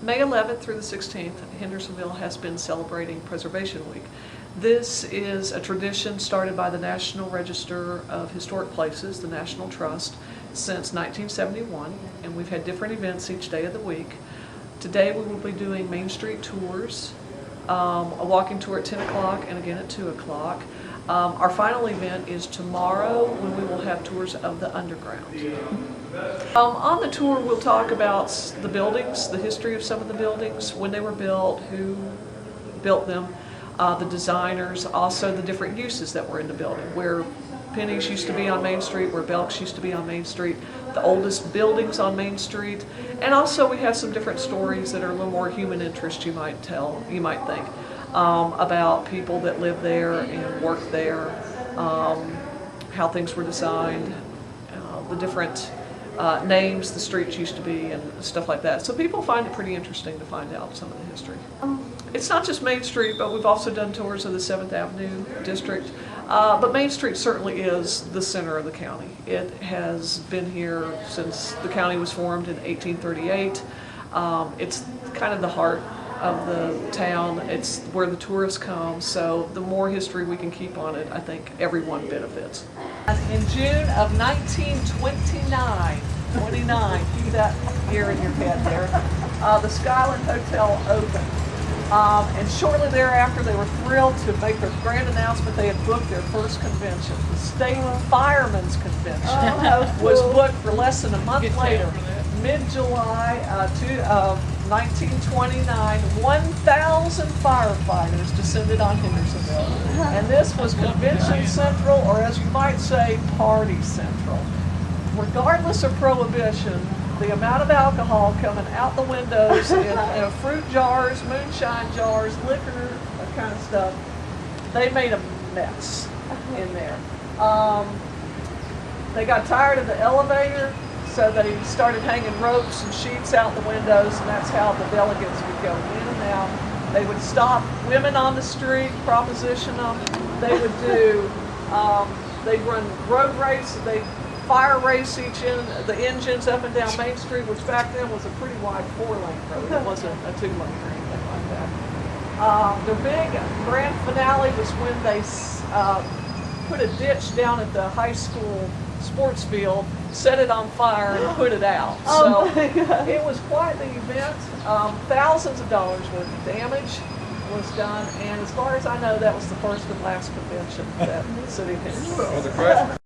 May 11th through the 16th, Hendersonville has been celebrating Preservation Week. This is a tradition started by the National Register of Historic Places, the National Trust, since 1971, and we've had different events each day of the week. Today we will be doing Main Street tours, a walking tour at 10 o'clock and again at 2 o'clock. Our final event is tomorrow, when we will have tours of the underground. On the tour we'll talk about the buildings, the history of some of the buildings, when they were built, who built them, the designers, also the different uses that were in the building, where Penny's used to be on Main Street, where Belk's used to be on Main Street, the oldest buildings on Main Street, and also we have some different stories that are a little more human interest, you might think, about people that lived there and worked there, how things were designed, the different names the streets used to be and stuff like that. So people find it pretty interesting to find out some of the history. It's not just Main Street, but we've also done tours of the 7th Avenue district. But Main Street certainly is the center of the county. It has been here since the county was formed in 1838. It's kind of the heart of the town. It's where the tourists come, so the more history we can keep on it, I think everyone benefits. In June of 1929, keep that year in your head there, the Skyland Hotel opened. And shortly thereafter, they were thrilled to make their grand announcement they had booked their first convention. The State Firemen's Convention was booked for less than a month later, mid-July 1929. 1,000 firefighters descended on Hendersonville. And this was Convention Central, or as you might say, Party Central. Regardless of Prohibition, the amount of alcohol coming out the windows in fruit jars, moonshine jars, liquor, that kind of stuff, they made a mess in there. They got tired of the elevator, so they started hanging ropes and sheets out the windows, and that's how the delegates would go in and out. They would stop women on the street, proposition them. They would do, they'd run road races, they'd fire race the engines up and down Main Street, which back then was a pretty wide 4-lane road. It wasn't a 2-lane or anything like that. Their big grand finale was when they put a ditch down at the high school sports field, set it on fire, and put it out. So it was quite the event. Thousands of dollars worth of damage was done, and as far as I know, that was the first and last convention that the city of Hendersonville.